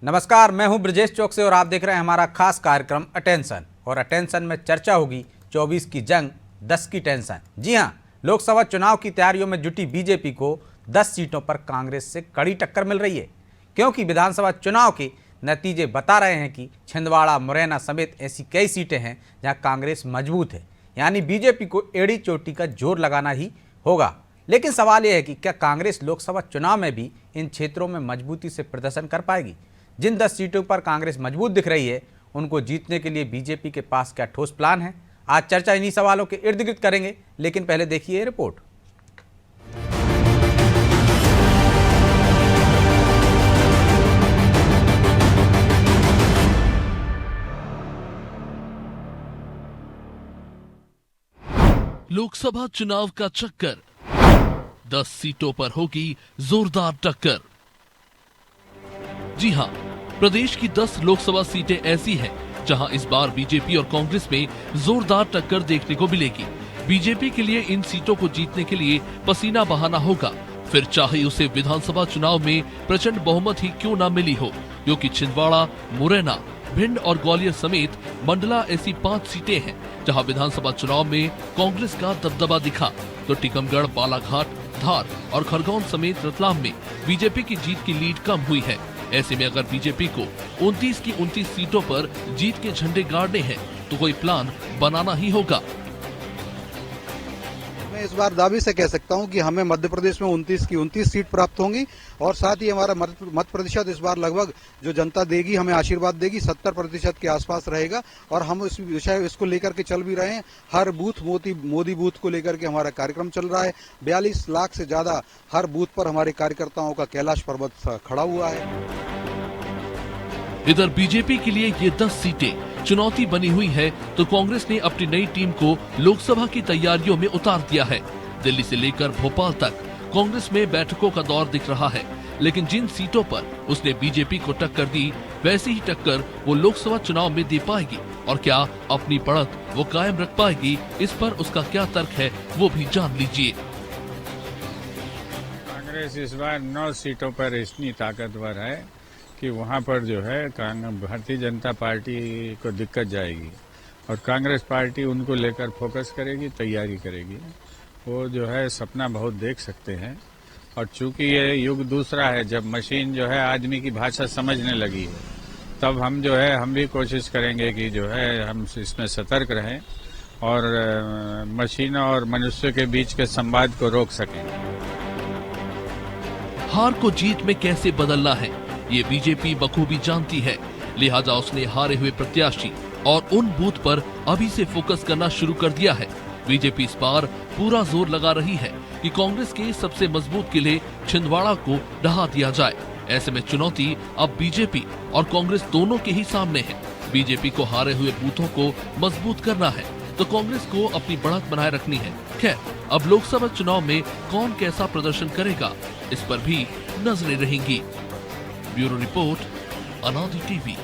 नमस्कार, मैं हूं ब्रजेश चौक से और आप देख रहे हैं हमारा खास कार्यक्रम अटेंशन। और अटेंशन में चर्चा होगी 24 की जंग 10 की टेंशन। जी हां, लोकसभा चुनाव की तैयारियों में जुटी बीजेपी को 10 सीटों पर कांग्रेस से कड़ी टक्कर मिल रही है, क्योंकि विधानसभा चुनाव के नतीजे बता रहे हैं कि छिंदवाड़ा, मुरैना समेत ऐसी कई सीटें हैं जहाँ कांग्रेस मजबूत है। यानी बीजेपी को एड़ी चोटी का जोर लगाना ही होगा। लेकिन सवाल यह है कि क्या कांग्रेस लोकसभा चुनाव में भी इन क्षेत्रों में मजबूती से प्रदर्शन कर पाएगी? जिन 10 सीटों पर कांग्रेस मजबूत दिख रही है, उनको जीतने के लिए बीजेपी के पास क्या ठोस प्लान है? आज चर्चा इन्हीं सवालों के इर्द गिर्द करेंगे, लेकिन पहले देखिए ये रिपोर्ट। लोकसभा चुनाव का चक्कर, 10 सीटों पर होगी जोरदार टक्कर। जी हां, प्रदेश की 10 लोकसभा सीटें ऐसी हैं जहां इस बार बीजेपी और कांग्रेस में जोरदार टक्कर देखने को मिलेगी। बीजेपी के लिए इन सीटों को जीतने के लिए पसीना बहाना होगा, फिर चाहे उसे विधानसभा चुनाव में प्रचंड बहुमत ही क्यों न मिली हो, क्योंकि छिंदवाड़ा, मुरैना, भिंड और ग्वालियर समेत मंडला ऐसी 5 सीटें हैं जहां विधानसभा चुनाव में कांग्रेस का दबदबा दिखा, तो टीकमगढ़, बालाघाट, धार और खरगोन समेत रतलाम में बीजेपी की जीत की लीड कम हुई है। ऐसे में अगर बीजेपी को 29 की 29 सीटों पर जीत के झंडे गाड़ने हैं तो कोई प्लान बनाना ही होगा। मैं इस बार दावे से कह सकता हूं कि हमें मध्य प्रदेश में 29 की 29 सीट प्राप्त होंगी और साथ ही हमारा मत प्रतिशत इस बार लगभग जो जनता देगी, हमें आशीर्वाद देगी, 70% के आसपास रहेगा। और हम इस विषय इसको लेकर के चल भी रहे हैं। हर बूथ मोदी बूथ को लेकर के हमारा कार्यक्रम चल रहा है। 42 लाख से ज्यादा हर बूथ पर हमारे कार्यकर्ताओं का कैलाश पर्वत खड़ा हुआ है। इधर बीजेपी के लिए ये 10 सीटें चुनौती बनी हुई है, तो कांग्रेस ने अपनी नई टीम को लोकसभा की तैयारियों में उतार दिया है। दिल्ली से लेकर भोपाल तक कांग्रेस में बैठकों का दौर दिख रहा है, लेकिन जिन सीटों पर उसने बीजेपी को टक्कर दी, वैसी ही टक्कर वो लोकसभा चुनाव में दे पाएगी और क्या अपनी बढ़त वो कायम रख पाएगी, इस पर उसका क्या तर्क है वो भी जान लीजिए। कांग्रेस इस बार 9 सीटों पर इतनी ताकतवर है कि वहां पर जो है भारतीय जनता पार्टी को दिक्कत जाएगी और कांग्रेस पार्टी उनको लेकर फोकस करेगी, तैयारी करेगी। वो जो है सपना बहुत देख सकते हैं। और चूंकि ये युग दूसरा है, जब मशीन जो है आदमी की भाषा समझने लगी है, तब हम भी कोशिश करेंगे कि जो है हम इसमें सतर्क रहें और मशीन और मनुष्य के बीच के संवाद को रोक सकें। हार को जीत में कैसे बदलना है ये बीजेपी बखूबी जानती है, लिहाजा उसने हारे हुए प्रत्याशी और उन बूथ पर अभी से फोकस करना शुरू कर दिया है। बीजेपी इस बार पूरा जोर लगा रही है कि कांग्रेस के सबसे मजबूत किले छिंदवाड़ा को ढहा दिया जाए। ऐसे में चुनौती अब बीजेपी और कांग्रेस दोनों के ही सामने है। बीजेपी को हारे हुए बूथों को मजबूत करना है, तो कांग्रेस को अपनी बढ़त बनाए रखनी है। खैर, अब लोकसभा चुनाव में कौन कैसा प्रदर्शन करेगा, इस पर भी नजरें रहेंगी। ब्यूरो रिपोर्ट, अनादि टीवी।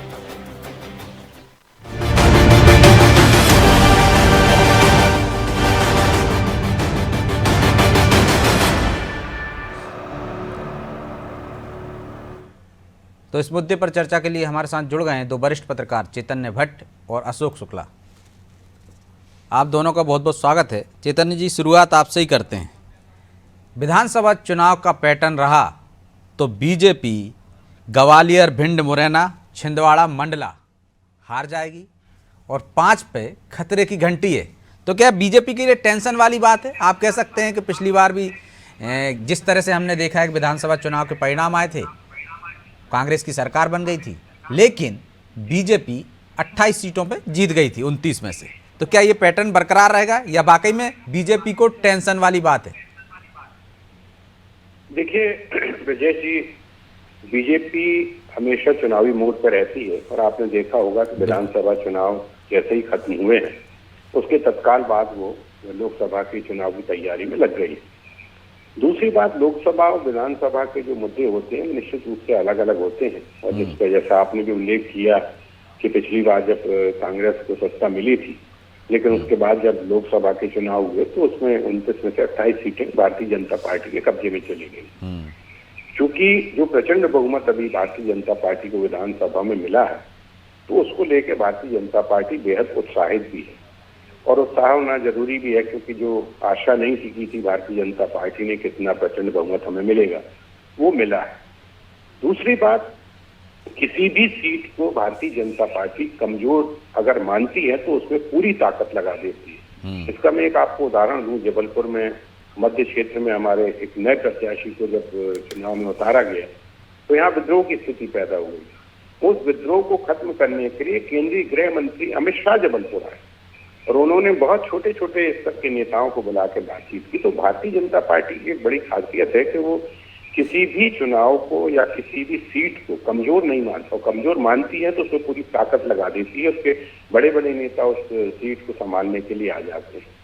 तो इस मुद्दे पर चर्चा के लिए हमारे साथ जुड़ गए हैं 2 वरिष्ठ पत्रकार चैतन्य भट्ट और अशोक शुक्ला। आप दोनों का बहुत बहुत स्वागत है। चैतन्य जी, शुरुआत आपसे ही करते हैं। विधानसभा चुनाव का पैटर्न रहा तो बीजेपी ग्वालियर, भिंड, मुरैना, छिंदवाड़ा, मंडला हार जाएगी और 5 पे खतरे की घंटी है। तो क्या बीजेपी के लिए टेंशन वाली बात है? आप कह सकते हैं कि पिछली बार भी जिस तरह से हमने देखा है कि विधानसभा चुनाव के परिणाम आए थे, कांग्रेस की सरकार बन गई थी, लेकिन बीजेपी 28 सीटों पे जीत गई थी 29 में से। तो क्या ये पैटर्न बरकरार रहेगा या वाकई में बीजेपी को टेंशन वाली बात है? देखिए ब्रजेश जी, बीजेपी हमेशा चुनावी मोड पर रहती है और आपने देखा होगा कि विधानसभा चुनाव जैसे ही खत्म हुए हैं उसके तत्काल बाद वो लोकसभा के चुनाव की तैयारी में लग गई है। दूसरी बात, लोकसभा और विधानसभा के जो मुद्दे होते हैं निश्चित रूप से अलग अलग होते हैं और जिस पर जैसा आपने भी उल्लेख किया कि पिछली बार जब कांग्रेस को सत्ता मिली थी, लेकिन उसके बाद जब लोकसभा के चुनाव हुए तो उसमें 29 में से 28 सीटें भारतीय जनता पार्टी के कब्जे में चली गई। क्योंकि जो प्रचंड बहुमत अभी भारतीय जनता पार्टी को विधानसभा में मिला है, तो उसको लेकर भारतीय जनता पार्टी बेहद उत्साहित भी है। और उत्साह होना जरूरी भी है, क्योंकि जो आशा नहीं की थी भारतीय जनता पार्टी ने कितना प्रचंड बहुमत हमें मिलेगा, वो मिला है। दूसरी बात, किसी भी सीट को भारतीय जनता पार्टी कमजोर अगर मानती है तो उसमें पूरी ताकत लगा देती है। इसका मैं एक आपको उदाहरण दूं। जबलपुर में मध्य क्षेत्र में हमारे एक नए प्रत्याशी को जब चुनाव में उतारा गया, तो यहाँ विद्रोह की स्थिति पैदा हो गई। उस विद्रोह को खत्म करने के लिए केंद्रीय गृह मंत्री अमित शाह जबलपुर आए और उन्होंने बहुत छोटे छोटे स्तर के नेताओं को बुला के बातचीत की। तो भारतीय जनता पार्टी की एक बड़ी खासियत है कि वो किसी भी चुनाव को या किसी भी सीट को कमजोर नहीं मानता, और कमजोर मानती है तो उसमें पूरी ताकत लगा देती है। उसके बड़े बड़े नेता उस सीट को संभालने के लिए आ जाते हैं।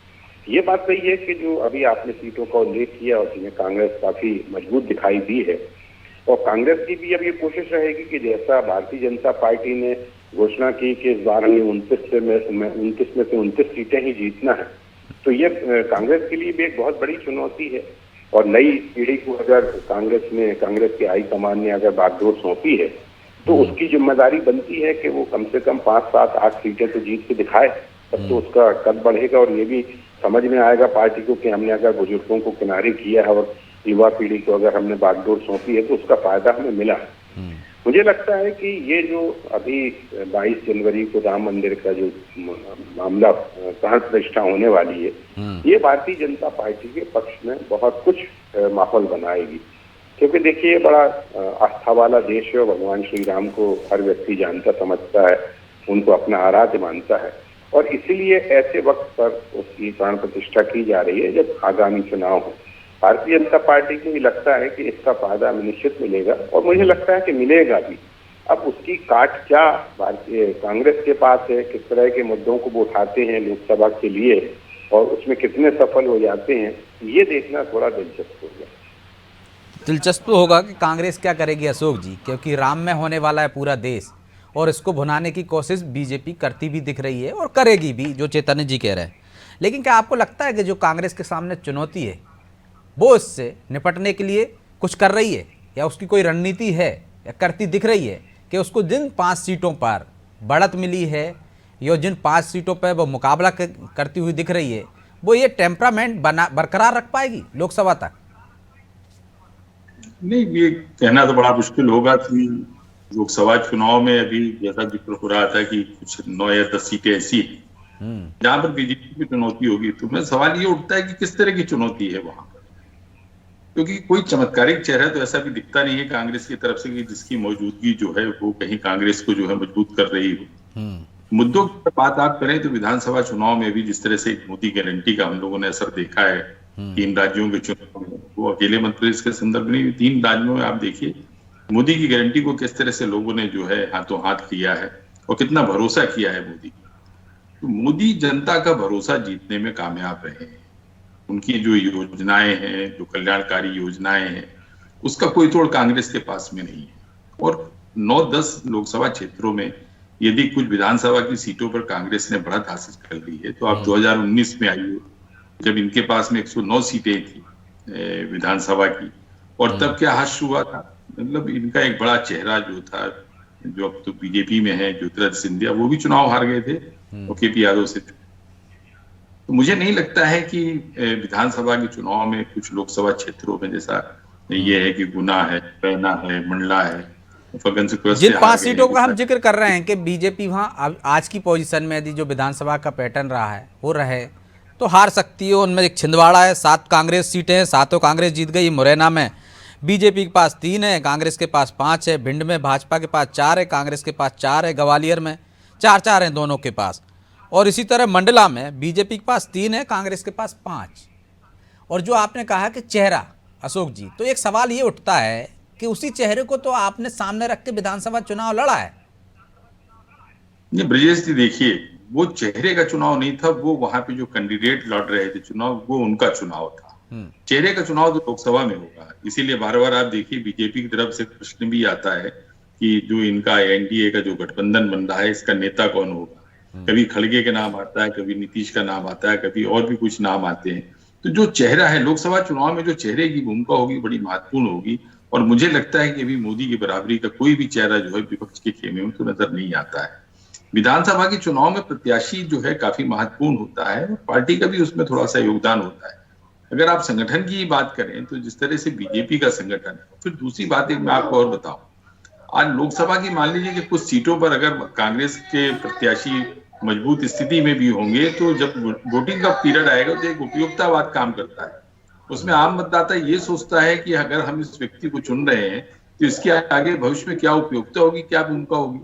ये बात सही है कि जो अभी आपने सीटों का उल्लेख किया, उसमें कांग्रेस काफी मजबूत दिखाई दी है, और कांग्रेस की भी अब ये कोशिश रहेगी कि जैसा भारतीय जनता पार्टी ने घोषणा की कि इस बार हमें 29 में से 29 सीटें ही जीतना है, तो ये कांग्रेस के लिए भी एक बहुत बड़ी चुनौती है। और नई पीढ़ी को अगर कांग्रेस की हाईकमान ने अगर बागडोर सौंपी है, तो उसकी जिम्मेदारी बनती है कि वो कम से कम 5, 7, 8 सीटें तो जीत के दिखाए, तब तो उसका कद बढ़ेगा। और ये भी समझ में आएगा पार्टी को कि हमने अगर बुजुर्गों को किनारे किया है और युवा पीढ़ी को अगर हमने बागडोर सौंपी है, तो उसका फायदा हमें मिला है। मुझे लगता है कि ये जो अभी 22 जनवरी को राम मंदिर का जो मामला प्राण प्रतिष्ठा होने वाली है, ये भारतीय जनता पार्टी के पक्ष में बहुत कुछ माहौल बनाएगी। क्योंकि देखिए, बड़ा आस्था वाला देश है और भगवान श्री राम को हर व्यक्ति जानता समझता है, उनको अपना आराध्य मानता है, और इसीलिए ऐसे वक्त पर उसकी प्राण प्रतिष्ठा की जा रही है जब आगामी चुनाव हो। भारतीय जनता पार्टी को भी लगता है कि इसका फायदा हमें निश्चित मिलेगा, और मुझे लगता है कि मिलेगा भी। अब उसकी काट क्या भारतीय कांग्रेस के पास है, किस तरह के मुद्दों को वो उठाते हैं लोकसभा के लिए और उसमें कितने सफल हो जाते हैं, ये देखना थोड़ा दिलचस्प होगा। दिलचस्प होगा कि कांग्रेस क्या करेगी अशोक जी, क्योंकि राम में होने वाला है पूरा देश, और इसको भुनाने की कोशिश बीजेपी करती भी दिख रही है और करेगी भी, जो चैतन्य जी कह रहे हैं। लेकिन क्या आपको लगता है कि जो कांग्रेस के सामने चुनौती है, वो इससे निपटने के लिए कुछ कर रही है, या उसकी कोई रणनीति है या करती दिख रही है कि उसको जिन 5 सीटों पर बढ़त मिली है या जिन 5 सीटों पर वो मुकाबला करती हुई दिख रही है, वो ये टेम्परामेंट बरकरार रख पाएगी लोकसभा तक? नहीं, ये कहना तो बड़ा मुश्किल होगा कि लोकसभा चुनाव में अभी जैसा जिक्र हो रहा था कि कुछ 9 या 10 सीटें ऐसी जहां पर बीजेपी की चुनौती होगी, तो मैं सवाल ये उठता है कि किस तरह की चुनौती है वहां पर, क्योंकि कोई चमत्कारिक चेहरा तो ऐसा भी दिखता नहीं है कांग्रेस की तरफ से कि जिसकी मौजूदगी जो है वो कहीं कांग्रेस को जो है मजबूत कर रही हो। मुद्दों की बात आप करें तो विधानसभा चुनाव में भी जिस तरह से मोदी गारंटी का हम लोगों ने असर देखा है 3 राज्यों के चुनाव में, वो अकेले मध्य प्रदेश के संदर्भ में 3 राज्यों में आप देखिए मोदी की गारंटी को किस तरह से लोगों ने जो है हाथों हाथ लिया है और कितना भरोसा किया है मोदी। तो मोदी जनता का भरोसा जीतने में कामयाब रहे हैं। उनकी जो योजनाएं हैं, जो कल्याणकारी योजनाएं हैं, उसका कोई तोड़ कांग्रेस के पास में नहीं है। और 9-10 लोकसभा क्षेत्रों में यदि कुछ विधानसभा की सीटों पर कांग्रेस ने बढ़त हासिल कर ली है, तो आप 2019 में आइए जब इनके पास में 109 सीटें थी विधानसभा की, और तब क्या हादसा हुआ था। मतलब इनका एक बड़ा चेहरा जो था, जो अब तो बीजेपी में है, ज्योतिरादित्य सिंधिया, वो भी चुनाव हार गए थे और केपी यादव से। तो मुझे नहीं लगता है कि विधानसभा के चुनाव में कुछ लोकसभा क्षेत्रों में जैसा ये है कि गुना है, पैना है, मंडला है, जिन 5 सीटों का हम जिक्र कर रहे हैं कि बीजेपी वहां आज की पोजीशन में यदि जो विधानसभा का पैटर्न रहा है वो रहे तो हार सकती है। उनमें एक छिंदवाड़ा है, 7 कांग्रेस सीटें हैं, 7 कांग्रेस जीत गई। मुरैना में बीजेपी के पास 3 है, कांग्रेस के पास 5 है। भिंड में भाजपा के पास 4 है, कांग्रेस के पास 4 है। ग्वालियर में 4-4 हैं दोनों के पास। और इसी तरह मंडला में बीजेपी के पास 3 है, कांग्रेस के पास 5। और जो आपने कहा कि चेहरा अशोक जी, तो एक सवाल ये उठता है कि उसी चेहरे को तो आपने सामने रख के विधानसभा चुनाव लड़ा है। नहीं ब्रजेश जी, देखिए वो चेहरे का चुनाव नहीं था, वो वहां पे जो कैंडिडेट लड़ रहे थे चुनाव, वो उनका चुनाव था। चेहरे का चुनाव तो लोकसभा में होगा। इसीलिए बार बार आप देखिए बीजेपी की तरफ से प्रश्न भी आता है कि जो इनका एनडीए का जो गठबंधन बन रहा है, इसका नेता कौन होगा। कभी खड़गे के नाम आता है, कभी नीतीश का नाम आता है, कभी और भी कुछ नाम आते हैं। तो जो चेहरा है लोकसभा चुनाव में, जो चेहरे की भूमिका होगी बड़ी महत्वपूर्ण होगी। और मुझे लगता है कि अभी मोदी की बराबरी का कोई भी चेहरा जो है विपक्ष के खेमे में तो नजर नहीं आता है। विधानसभा के चुनाव में प्रत्याशी जो है काफी महत्वपूर्ण होता है और पार्टी का भी उसमें थोड़ा सा योगदान होता है। अगर आप संगठन की बात करें तो जिस तरह से बीजेपी का संगठन है, फिर दूसरी बात एक मैं आपको और बताऊं, आज लोकसभा की मान लीजिए कि कुछ सीटों पर अगर कांग्रेस के प्रत्याशी मजबूत स्थिति में भी होंगे तो जब वोटिंग का पीरियड आएगा तो एक उपयुक्तावाद काम करता है। उसमें आम मतदाता ये सोचता है कि अगर हम इस व्यक्ति को चुन रहे हैं तो इसके आगे भविष्य में क्या उपयोगिता होगी, क्या भूमिका होगी।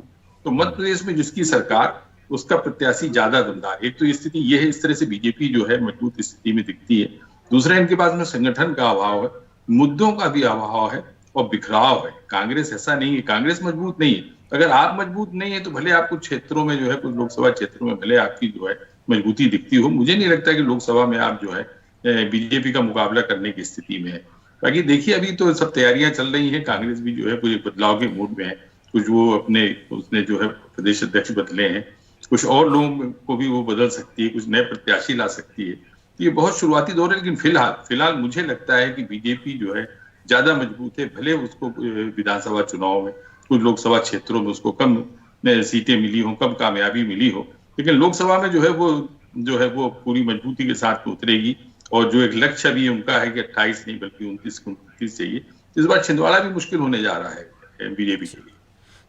तो मध्य प्रदेश में जिसकी सरकार उसका प्रत्याशी ज्यादा दमदार, एक तो स्थिति ये है, इस तरह से बीजेपी जो है मजबूत स्थिति में दिखती है। दूसरा, इनके पास में संगठन का अभाव है, मुद्दों का भी अभाव है और बिखराव है। कांग्रेस ऐसा नहीं है, कांग्रेस मजबूत नहीं है। अगर आप मजबूत नहीं है तो भले आप कुछ क्षेत्रों में जो है, कुछ लोकसभा क्षेत्रों में भले आपकी जो है मजबूती दिखती हो, मुझे नहीं लगता कि लोकसभा में आप जो है बीजेपी का मुकाबला करने की स्थिति में है। बाकी देखिए, अभी तो सब तैयारियां चल रही हैं, कांग्रेस भी जो है कुछ बदलाव के मूड में है। कुछ वो अपने उसने जो है प्रदेश अध्यक्ष बदले हैं, कुछ और लोगों को भी वो बदल सकती है, कुछ नए प्रत्याशी ला सकती है। ये बहुत शुरुआती दौर है, लेकिन फिलहाल मुझे लगता है कि बीजेपी जो है ज्यादा मजबूत है। भले उसको विधानसभा चुनाव में कुछ लोकसभा क्षेत्रों में उसको कम सीटें मिली हो, कम कामयाबी मिली हो, लेकिन लोकसभा में जो है वो पूरी मजबूती के साथ उतरेगी। और जो एक लक्ष्य भी उनका है कि 28 नहीं बल्कि 29 चाहिए, इस बार छिंदवाड़ा भी मुश्किल होने जा रहा है बीजेपी के लिए।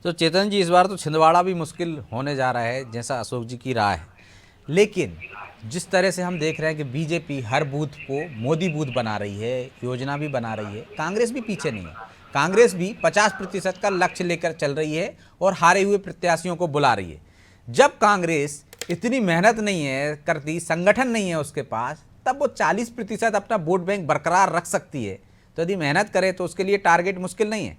तो चेतन जी, इस बार तो छिंदवाड़ा भी मुश्किल होने जा रहा है, जैसा अशोक जी की राय है। लेकिन जिस तरह से हम देख रहे हैं कि बीजेपी हर बूथ को मोदी बूथ बना रही है, योजना भी बना रही है, कांग्रेस भी पीछे नहीं है। कांग्रेस भी 50% का लक्ष्य लेकर चल रही है और हारे हुए प्रत्याशियों को बुला रही है। जब कांग्रेस इतनी मेहनत नहीं है करती, संगठन नहीं है उसके पास, तब वो 40% अपना वोट बैंक बरकरार रख सकती है। तो यदि मेहनत करे तो उसके लिए टारगेट मुश्किल नहीं है।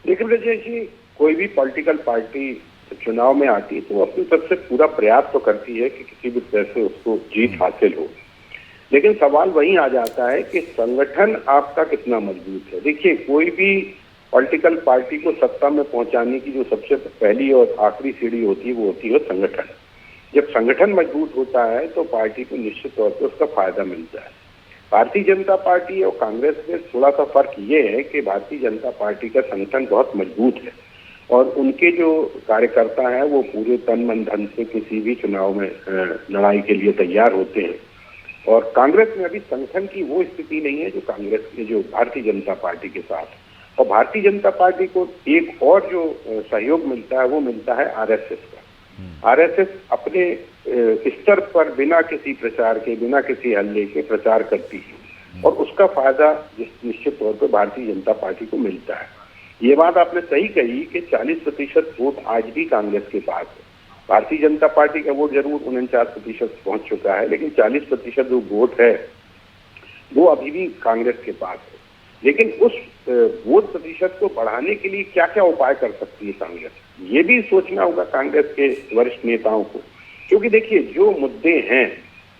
लेकिन जैसे कोई भी पॉलिटिकल पार्टी चुनाव में आती है तो वो अपनी तरफ से पूरा प्रयास तो करती है कि किसी भी तरह से उसको जीत हासिल हो। लेकिन सवाल वही आ जाता है कि संगठन आपका कितना मजबूत है। देखिए, कोई भी पॉलिटिकल पार्टी को सत्ता में पहुंचाने की जो सबसे पहली और आखिरी सीढ़ी होती है वो होती है संगठन। जब संगठन मजबूत होता है तो पार्टी को निश्चित तौर पर उसका फायदा मिलता है। भारतीय जनता पार्टी और कांग्रेस में थोड़ा सा फर्क ये है कि भारतीय जनता पार्टी का संगठन बहुत मजबूत है और उनके जो कार्यकर्ता हैं वो पूरे तन मन धन से किसी भी चुनाव में लड़ाई के लिए तैयार होते हैं। और कांग्रेस में अभी संगठन की वो स्थिति नहीं है जो कांग्रेस के जो भारतीय जनता पार्टी के साथ। और भारतीय जनता पार्टी को एक और जो सहयोग मिलता है वो मिलता है आरएसएस का। आरएसएस अपने स्तर पर बिना किसी प्रचार के, बिना किसी हल्ले के प्रचार करती है और उसका फायदा निश्चित तौर पर भारतीय जनता पार्टी को मिलता है। ये बात आपने सही कही कि 40% वोट आज भी कांग्रेस के पास है। भारतीय जनता पार्टी का वोट जरूर 49% पहुंच चुका है, लेकिन 40% जो वोट है वो अभी भी कांग्रेस के पास है। लेकिन उस वोट प्रतिशत को बढ़ाने के लिए क्या क्या उपाय कर सकती है कांग्रेस, ये भी सोचना होगा कांग्रेस के वरिष्ठ नेताओं को। क्योंकि देखिए, जो मुद्दे हैं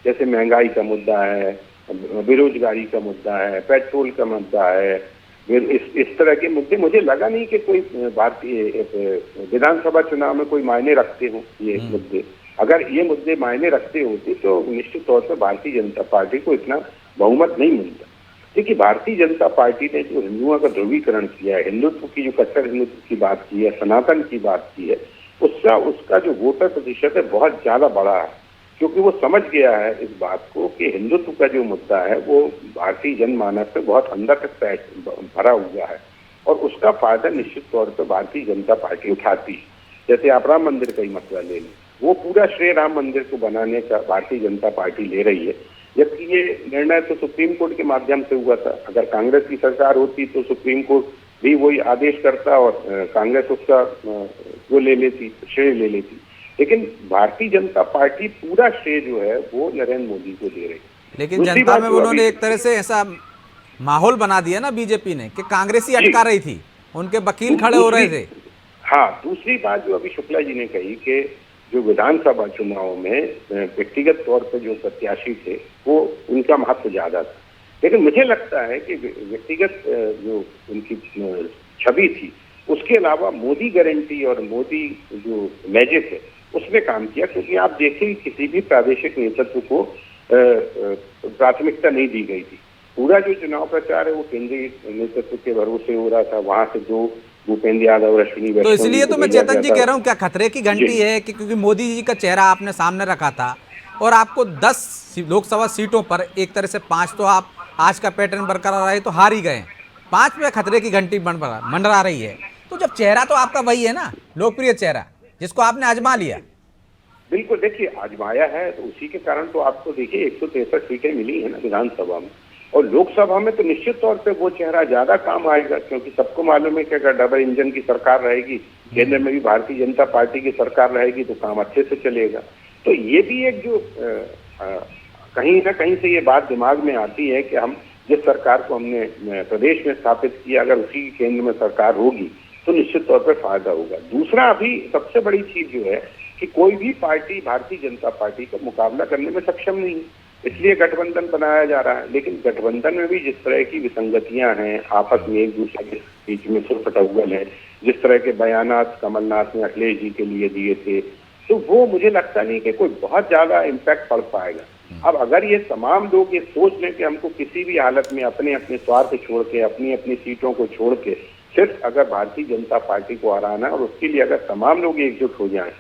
जैसे महंगाई का मुद्दा है, बेरोजगारी का मुद्दा है, पेट्रोल का मुद्दा है, इस तरह के मुद्दे मुझे लगा नहीं कि कोई भारतीय विधानसभा चुनाव में कोई मायने रखते हो ये मुद्दे। अगर ये मुद्दे मायने रखते होते तो निश्चित तौर पर भारतीय जनता पार्टी को इतना बहुमत नहीं मिलता। देखिए, भारतीय जनता पार्टी ने जो हिंदुओं का ध्रुवीकरण किया है, हिंदुत्व की जो कट्टर हिंदुत्व की बात की है, सनातन की बात की है, उसका जो वोटर प्रतिशत है बहुत ज्यादा बढ़ा है। क्योंकि वो समझ गया है इस बात को कि हिंदुत्व का जो मुद्दा है वो भारतीय जनमानस में बहुत अंदर तक भरा हुआ है और उसका फायदा निश्चित तौर पर भारतीय जनता पार्टी उठाती है। जैसे आप राम मंदिर का ही मसला ले लें, वो पूरा श्रेय राम मंदिर को बनाने का भारतीय जनता पार्टी ले रही है, जबकि ये निर्णय तो सुप्रीम कोर्ट के माध्यम से हुआ था। अगर कांग्रेस की सरकार होती तो सुप्रीम कोर्ट भी वही आदेश करता और कांग्रेस उसका वो ले लेती, श्रेय ले लेती। लेकिन भारतीय जनता पार्टी पूरा श्रेय जो है वो नरेंद्र मोदी को दे रही है। लेकिन जनता में उन्होंने एक तरह से ऐसा माहौल बना दिया ना बीजेपी ने कि कांग्रेस ही अटका रही थी, उनके वकील खड़े हो रहे थे। हाँ, दूसरी बात जो अभी शुक्ला जी ने कही कि जो विधानसभा चुनाव में व्यक्तिगत तौर पर जो प्रत्याशी थे वो उनका महत्व ज्यादा था। लेकिन मुझे लगता है कि व्यक्तिगत जो उनकी छवि थी उसके अलावा मोदी गारंटी और मोदी जो मैजिक है उसने काम किया। क्योंकि आप देखें किसी भी प्रादेशिक नेतृत्व को प्राथमिकता नहीं दी गई थी, पूरा जो चुनाव प्रचार है वो केंद्रीय नेतृत्व के भरोसे हो रहा था। वहां से 2 भूपेंद्र यादव और अश्विनी तो वैष्णव इसलिए को तो मैं भेजा चेतन गया जी था। कह रहा हूँ, क्या खतरे की घंटी जी। है कि क्योंकि मोदी जी का चेहरा आपने सामने रखा था और आपको 10 लोकसभा सीटों पर एक तरह से 5 तो आप आज का पैटर्न बरकरार रहे तो हार ही गए, 5 में खतरे की घंटी मंडरा रही है। तो जब चेहरा तो आपका वही है ना, लोकप्रिय चेहरा जिसको आपने आजमा लिया। बिल्कुल, देखिए आजमाया है तो उसी के कारण तो आपको देखिए 163 सीटें मिली है ना विधानसभा में, और लोकसभा में तो निश्चित तौर पे वो चेहरा ज्यादा काम आएगा, क्योंकि सबको मालूम है कि अगर डबल इंजन की सरकार रहेगी, केंद्र में भी भारतीय जनता पार्टी की सरकार रहेगी तो काम अच्छे से चलेगा। तो ये भी एक जो कहीं ना कहीं से ये बात दिमाग में आती है कि हम जिस सरकार को हमने प्रदेश में स्थापित किया, अगर उसी केंद्र में सरकार होगी तो निश्चित तौर पर फायदा होगा। दूसरा, अभी सबसे बड़ी चीज जो है कि कोई भी पार्टी भारतीय जनता पार्टी का मुकाबला करने में सक्षम नहीं है, इसलिए गठबंधन बनाया जा रहा है। लेकिन गठबंधन में भी जिस तरह की विसंगतियां हैं, आपस में एक दूसरे के बीच में सुरफटौगल है, जिस तरह के बयानात कमलनाथ ने अखिलेश जी के लिए दिए थे, तो वो मुझे लगता नहीं कि कोई बहुत ज्यादा इम्पैक्ट पड़ पाएगा। अब अगर ये तमाम लोग ये सोच लें कि हमको किसी भी हालत में अपने अपने स्वार्थ छोड़ के, अपनी अपनी सीटों को छोड़ के सिर्फ अगर भारतीय जनता पार्टी को हराना है और उसके लिए अगर तमाम लोग एकजुट हो जाएं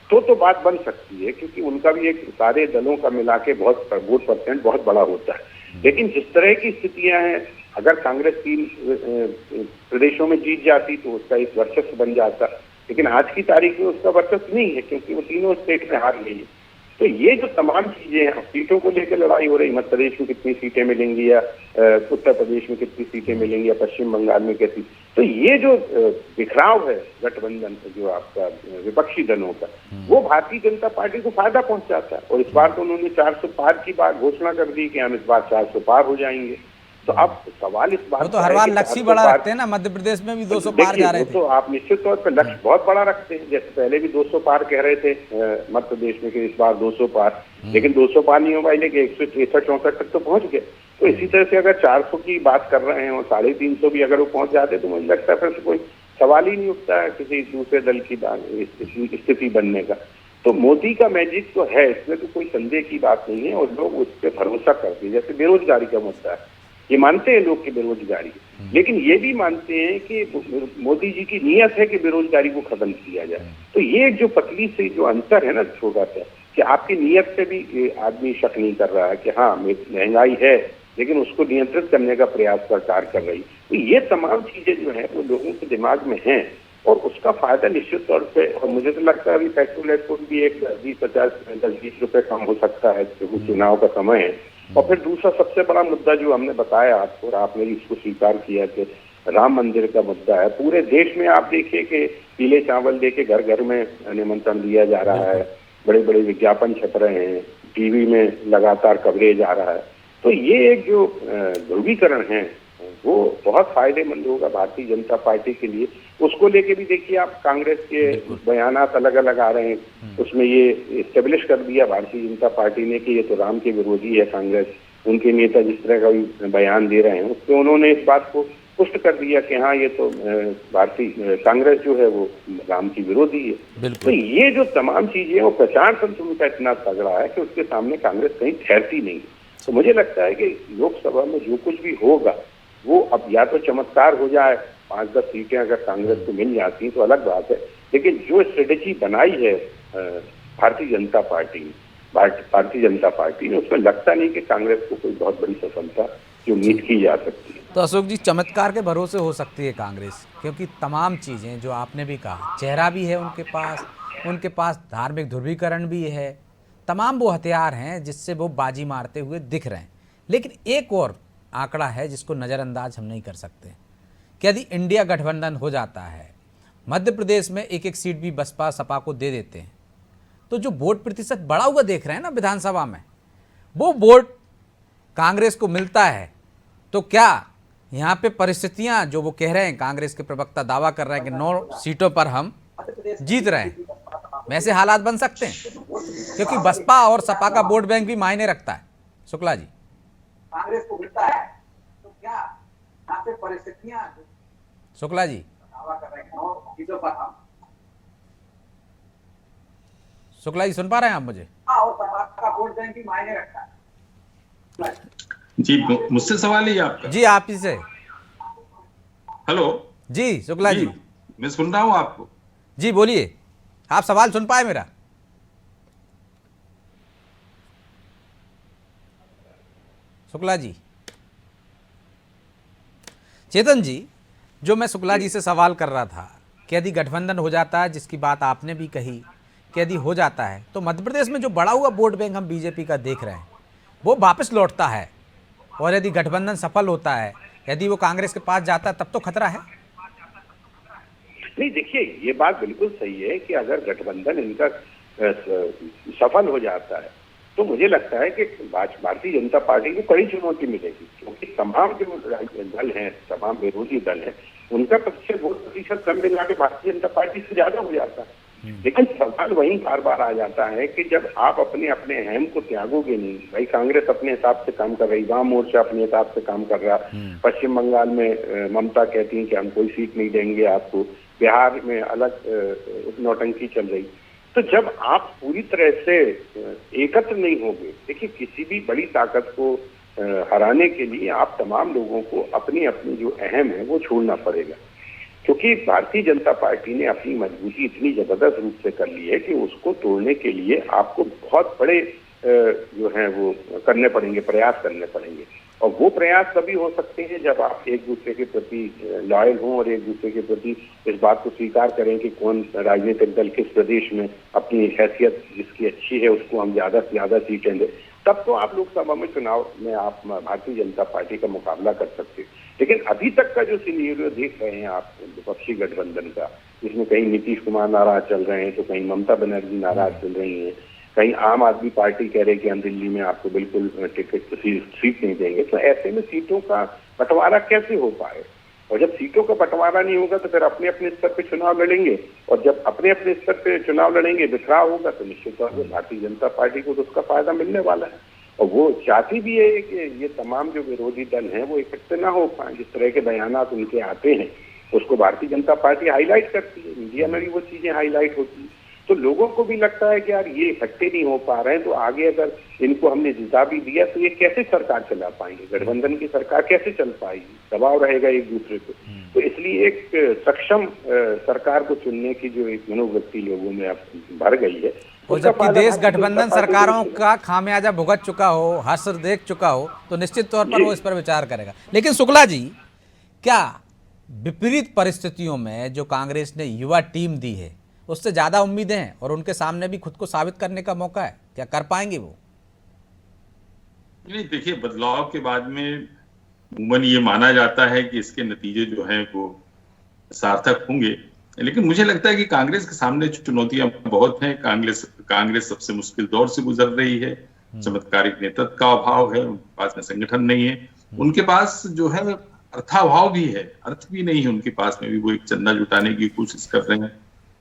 तो बात बन सकती है, क्योंकि उनका भी एक सारे दलों का मिला के बहुत वोट परसेंट बहुत बड़ा होता है। लेकिन जिस तरह की स्थितियां हैं, अगर कांग्रेस 3 प्रदेशों में जीत जाती तो उसका एक वर्चस्व बन जाता, लेकिन आज की तारीख में उसका वर्चस्व नहीं है क्योंकि वो तीनों स्टेट में हार गई है। तो ये जो तमाम चीजें हैं, सीटों को लेकर लड़ाई हो रही, मध्य प्रदेश में कितनी सीटें मिलेंगी या उत्तर प्रदेश में कितनी सीटें मिलेंगी या पश्चिम बंगाल में कितनी, तो ये जो बिखराव है गठबंधन जो आपका विपक्षी दलों का, वो भारतीय जनता पार्टी को फायदा पहुंचाता है। और इस बार तो उन्होंने 400 पार की बात घोषणा कर दी कि हम इस बार 400 पार हो जाएंगे। तो अब सवाल इस बात वो तो हर बार लक्ष्य बड़ा रखते हैं ना, मध्य प्रदेश में भी 200 पार जा रहे थे। तो आप निश्चित तौर पर लक्ष्य बहुत बड़ा रखते हैं, जैसे पहले भी 200 पार कह रहे थे मध्य प्रदेश में कि इस बार 200 पार, लेकिन 200 पार नहीं हो पाए, लेकिन 163-64 तक तो पहुंच गए। तो इसी तरह से अगर 400 की बात कर रहे हैं और 350 भी अगर वो पहुंच जाते तो मुझे लगता है फिर कोई सवाल ही नहीं उठता है किसी दूसरे दल की स्थिति बनने का। तो मोदी का मैजिक तो है, इसमें तो कोई संदेह की बात नहीं है, और लोग उस पर भरोसा करते हैं। जैसे बेरोजगारी का मुद्दा है, ये मानते हैं लोग की बेरोजगारी, लेकिन ये भी मानते हैं कि मोदी जी की नीयत है कि बेरोजगारी को खत्म किया जाए। तो ये जो पतली से जो अंतर है ना छोटा सा, कि आपकी नीयत पे भी आदमी शक नहीं कर रहा है कि हाँ महंगाई है, लेकिन उसको नियंत्रित करने का प्रयास सरकार कर रही। तो ये तमाम चीजें जो है वो लोगों के दिमाग में हैं, और उसका फायदा निश्चित तौर पे, और मुझे तो लगता है अभी पेट्रोल रेट को भी एक 10-20 रुपए कम हो सकता है क्योंकि चुनाव का समय है। और फिर दूसरा सबसे बड़ा मुद्दा जो हमने बताया आपको और आपने भी इसको स्वीकार किया कि राम मंदिर का मुद्दा है। पूरे देश में आप देखिए कि पीले चावल देके घर घर में निमंत्रण दिया जा रहा है, बड़े बड़े विज्ञापन छप रहे हैं, टीवी में लगातार कवरेज आ रहा है। तो ये एक जो ध्रुवीकरण है वो बहुत फायदेमंद होगा भारतीय जनता पार्टी के लिए। उसको लेके भी देखिए आप, कांग्रेस के बयानात अलग अलग आ रहे हैं, उसमें ये एस्टेब्लिश कर दिया भारतीय जनता पार्टी ने कि ये तो राम के विरोधी है कांग्रेस। उनके नेता जिस तरह का भी बयान दे रहे हैं उससे उन्होंने इस बात को पुष्ट कर दिया कि हाँ ये तो भारतीय कांग्रेस जो है वो राम की विरोधी है। तो ये जो तमाम चीजें, वो प्रचार तंत्र उनका इतना तगड़ा है कि उसके सामने कांग्रेस कहीं ठहरती नहीं। तो मुझे लगता है कि लोकसभा में जो कुछ भी होगा वो अब या तो चमत्कार हो जाए, 5-10 सीटें अगर कांग्रेस को मिल जाती हैं तो अलग बात है, लेकिन जो स्ट्रेटेजी बनाई है भारतीय जनता पार्टी ने, उसमें लगता नहीं कि कांग्रेस को कोई बहुत बड़ी सफलता की उम्मीद की जा सकती है। तो अशोक जी, चमत्कार के भरोसे हो सकती है कांग्रेस, क्योंकि तमाम चीज़ें जो आपने भी कहा, चेहरा भी है उनके पास धार्मिक ध्रुवीकरण भी है, तमाम वो हथियार हैं जिससे वो बाजी मारते हुए दिख रहे हैं। लेकिन एक और आंकड़ा है जिसको नज़रअंदाज हम नहीं कर सकते कि यदि इंडिया गठबंधन हो जाता है, मध्य प्रदेश में एक सीट भी बसपा सपा को दे देते हैं, तो जो वोट प्रतिशत बढ़ा हुआ देख रहे हैं ना विधानसभा में, वो वोट कांग्रेस को मिलता है। तो क्या यहाँ पे परिस्थितियाँ जो वो कह रहे हैं, कांग्रेस के प्रवक्ता दावा कर रहे हैं कि 9 सीटों पर हम जीत रहे हैं, वैसे हालात बन सकते हैं? क्योंकि बसपा और सपा का वोट बैंक भी मायने रखता है। शुक्ला जी, कांग्रेस को मिलता है तो क्या यहाँ पे परिस्थितियां, शुक्ला जी दावा कर रहे हैं 9 सीटों पर हम, शुक्ला जी सुन पा रहे हैं आप मुझे? और सपा का वोट बैंक भी मायने रखता है। जी, मुझसे सवाल है ये आपका? जी आप ही से। हेलो। जी शुक्ला जी। मैं सुन रहा हूँ आपको। जी बोलिए, आप सवाल सुन पाए मेरा? शुक्ला जी। चेतन जी, जो मैं शुक्ला जी से सवाल कर रहा था कि यदि गठबंधन हो जाता है, जिसकी बात आपने भी कही कि यदि हो जाता है तो मध्य प्रदेश में जो बढ़ा हुआ वोट बैंक हम बीजेपी का देख रहे हैं वो वापस लौटता है, और यदि गठबंधन सफल होता है, यदि वो कांग्रेस के पास जाता है, तब तो खतरा है। नहीं, देखिए ये बात बिल्कुल सही है कि अगर गठबंधन इनका सफल हो जाता है तो मुझे लगता है कि भारतीय जनता पार्टी को कड़ी चुनौती मिलेगी, क्योंकि तमाम जो दल हैं, तमाम विरोधी दल हैं, उनका प्रतिशत सब मिला के भारतीय जनता पार्टी से ज्यादा हो जाता है। लेकिन सवाल वहीं बार बार आ जाता है कि जब आप अपने अपने अहम को त्यागोगे नहीं, भाई कांग्रेस अपने हिसाब से काम कर रही, वाम मोर्चा अपने हिसाब से काम कर रहा, पश्चिम बंगाल में ममता कहती है कि हम कोई सीट नहीं देंगे आपको, बिहार में अलग नौटंकी चल रही, तो जब आप पूरी तरह से एकत्र नहीं होंगे, देखिए किसी भी बड़ी ताकत को हराने के लिए आप तमाम लोगों को अपनी अपनी जो अहम है वो छोड़ना पड़ेगा, क्योंकि भारतीय जनता पार्टी ने अपनी मजबूती इतनी जबरदस्त रूप से कर ली है कि उसको तोड़ने के लिए आपको बहुत बड़े जो है वो करने पड़ेंगे, प्रयास करने पड़ेंगे, और वो प्रयास तभी हो सकते हैं जब आप एक दूसरे के प्रति लॉयल हों और एक दूसरे के प्रति इस बात को स्वीकार करें कि कौन राजनीतिक दल किस प्रदेश में अपनी हैसियत जिसकी अच्छी है उसको हम ज्यादा से ज्यादा सीटें दें, तब तो आप लोकसभा में चुनाव में आप भारतीय जनता पार्टी का मुकाबला कर सकते हैं। लेकिन अभी तक का जो सिनेरियो देख रहे हैं आप विपक्षी गठबंधन का, जिसमें कहीं नीतीश कुमार नाराज चल रहे हैं तो कहीं ममता बनर्जी नाराज चल रही हैं, कहीं आम आदमी पार्टी कह रहे कि हम दिल्ली में आपको बिल्कुल टिकट सीट नहीं देंगे, तो ऐसे में सीटों का बंटवारा कैसे हो पाए? और जब सीटों का बंटवारा नहीं होगा तो फिर अपने अपने स्तर पे चुनाव लड़ेंगे, और जब अपने अपने स्तर पे चुनाव लड़ेंगे, बिखराव होगा, तो निश्चित तौर पर भारतीय जनता पार्टी को तो उसका फायदा मिलने वाला है। और वो चाहती भी है कि ये तमाम जो विरोधी दल हैं वो इकट्ठे ना हो पाए, जिस तरह के बयानात उनके आते हैं उसको भारतीय जनता पार्टी हाईलाइट करती है, मीडिया में भी वो चीजें हाईलाइट होती है, तो लोगों को भी लगता है कि यार ये इकट्ठे नहीं हो पा रहे हैं, तो आगे अगर इनको हमने जिता भी दिया तो ये कैसे सरकार चला पाएंगे, गठबंधन की सरकार कैसे चल पाएगी, दबाव रहेगा एक दूसरे पे। तो इसलिए एक सक्षम सरकार को चुनने की जो एक मनोवृत्ति लोगों में अब भर गई है, और जबकि देश गठबंधन सरकारों का खामियाजा भुगत चुका हो, हश्र देख चुका हो, तो निश्चित तौर पर वो इस पर विचार करेगा। लेकिन शुक्ला जी, क्या विपरीत परिस्थितियों में जो कांग्रेस ने युवा टीम दी है उससे ज्यादा उम्मीदें हैं और उनके सामने भी खुद को साबित करने का मौका है, क्या कर पाएंगे वो? नहीं, देखिए बदलाव के बाद में उमूमन ये माना जाता है कि इसके नतीजे जो हैं वो सार्थक होंगे, लेकिन मुझे लगता है कि कांग्रेस के सामने चुनौतियां बहुत हैं। कांग्रेस सबसे मुश्किल दौर से गुजर रही है, चमत्कारिक नेतृत्व का अभाव है, उनके पास में संगठन नहीं है, उनके पास जो है अर्थाभाव भी है, अर्थ भी नहीं है उनके पास में भी, वो एक चंदा जुटाने की कोशिश कर रहे हैं,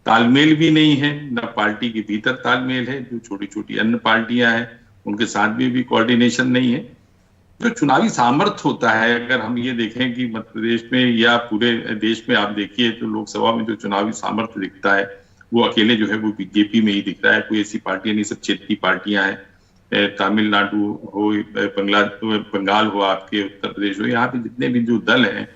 तालमेल भी नहीं है, न पार्टी के भीतर तालमेल है, जो छोटी छोटी अन्य पार्टियां हैं उनके साथ भी कोऑर्डिनेशन नहीं है। जो चुनावी सामर्थ्य होता है, अगर हम ये देखें कि मध्य प्रदेश में या पूरे देश में आप देखिए तो लोकसभा में जो चुनावी सामर्थ्य दिखता है वो अकेले जो है वो बीजेपी में ही दिख रहा है, कोई ऐसी पार्टियां नहीं, सब क्षेत्रीय पार्टियां हैं, तमिलनाडु हो, बंगाल हो, आपके उत्तर प्रदेश हो, यहाँ पे जितने भी जो दल हैं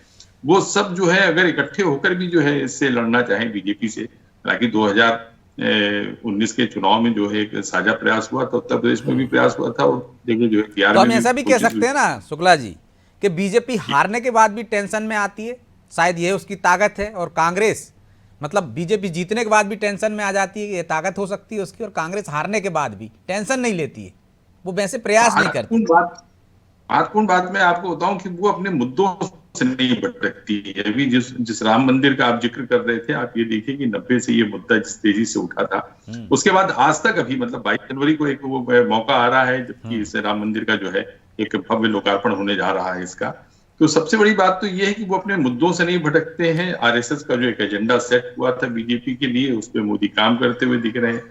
वो सब जो है अगर इकट्ठे होकर भी जो है इससे लड़ना चाहें बीजेपी से, हालांकि 2019 के चुनाव में जो है एक साझा प्रयास हुआ था, उत्तर प्रदेश में भी प्रयास हुआ था, और देखिए जो है तो हम ऐसा भी कह सकते हैं ना शुक्ला जी कि बीजेपी हारने के बाद भी टेंशन में आती है, शायद ये उसकी ताकत है, और कांग्रेस मतलब बीजेपी जीतने के बाद भी टेंशन में आ जाती है, ये ताकत हो सकती है उसकी, और कांग्रेस हारने के बाद भी टेंशन नहीं लेती है, वो वैसे प्रयास नहीं करती। महत्वपूर्ण बात मैं आपको बताऊं कि वो अपने मुद्दों से नहीं भटकती है। अभी जिस राम मंदिर का आप जिक्र कर रहे थे, आप ये देखिए कि 90 से ये मुद्दा जिस तेजी से उठा था, उसके बाद आज तक अभी मतलब 22 जनवरी को एक वो मौका आ रहा है जबकि इस राम मंदिर का जो है एक भव्य लोकार्पण होने जा रहा है इसका। तो सबसे बड़ी बात तो ये है कि वो अपने मुद्दों से नहीं भटकते हैं। आरएसएस का जो एक एजेंडा सेट हुआ था बीजेपी के लिए, उस पर मोदी काम करते हुए दिख रहे हैं,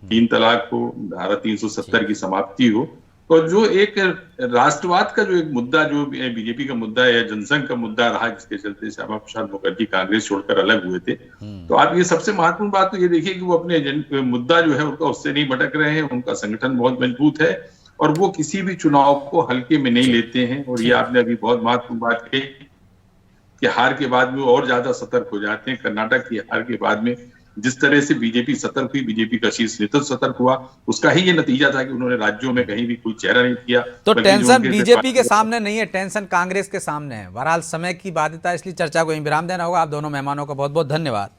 3 तलाक हो, धारा 370 की समाप्ति हो, और जो एक राष्ट्रवाद का जो एक मुद्दा जो बीजेपी का मुद्दा है या जनसंघ का मुद्दा रहा, जिसके चलते श्यामा प्रसाद मुखर्जी कांग्रेस छोड़कर अलग हुए थे, तो आप ये सबसे महत्वपूर्ण बात तो ये देखिए कि वो अपने मुद्दा जो है उनका उससे नहीं भटक रहे हैं, उनका संगठन बहुत मजबूत है, और वो किसी भी चुनाव को हल्के में नहीं लेते हैं। और ये आपने अभी बहुत महत्वपूर्ण बात कही कि हार के बाद में वो और ज्यादा सतर्क हो जाते हैं। कर्नाटक की हार के बाद में जिस तरह से बीजेपी सतर्क हुई, बीजेपी का शीर्ष नेतृत्व सतर्क हुआ, उसका ही ये नतीजा था कि उन्होंने राज्यों में कहीं भी कोई चेहरा नहीं किया। तो बल्कि जो टेंशन उनके बीजेपी के सामने नहीं है, टेंशन कांग्रेस के सामने है। बहरहाल समय की बाध्यता, इसलिए चर्चा को यहीं विराम देना होगा। आप दोनों मेहमानों का बहुत बहुत धन्यवाद।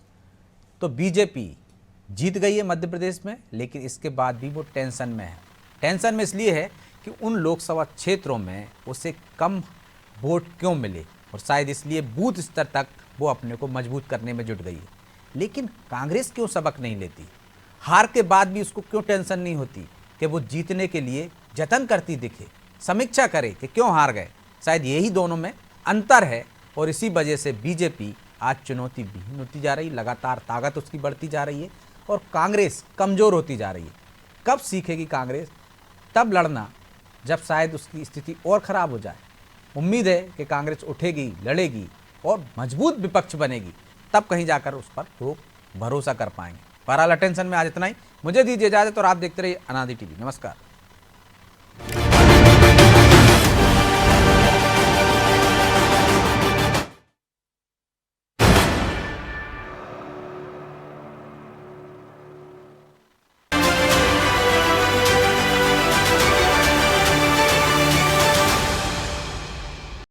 तो बीजेपी जीत गई है मध्य प्रदेश में, लेकिन इसके बाद भी वो टेंशन में है। टेंशन में इसलिए है कि उन लोकसभा क्षेत्रों में उसे कम वोट क्यों मिले, और शायद इसलिए बूथ स्तर तक वो अपने को मजबूत करने में जुट गई है। लेकिन कांग्रेस क्यों सबक नहीं लेती? हार के बाद भी उसको क्यों टेंशन नहीं होती कि वो जीतने के लिए जतन करती दिखे, समीक्षा करे कि क्यों हार गए? शायद यही दोनों में अंतर है, और इसी वजह से बीजेपी आज चुनौती विहीन होती जा रही, लगातार ताकत उसकी बढ़ती जा रही है और कांग्रेस कमज़ोर होती जा रही है। कब सीखेगी कांग्रेस? तब लड़ना जब शायद उसकी स्थिति और ख़राब हो जाए। उम्मीद है कि कांग्रेस उठेगी, लड़ेगी और मजबूत विपक्ष बनेगी, तब कहीं जाकर उस पर लोग भरोसा कर पाएंगे। बहरहाल अटेंशन में आज इतना ही। मुझे दीजिए इजाज़त और आप देखते रहिए अनादि टीवी। नमस्कार।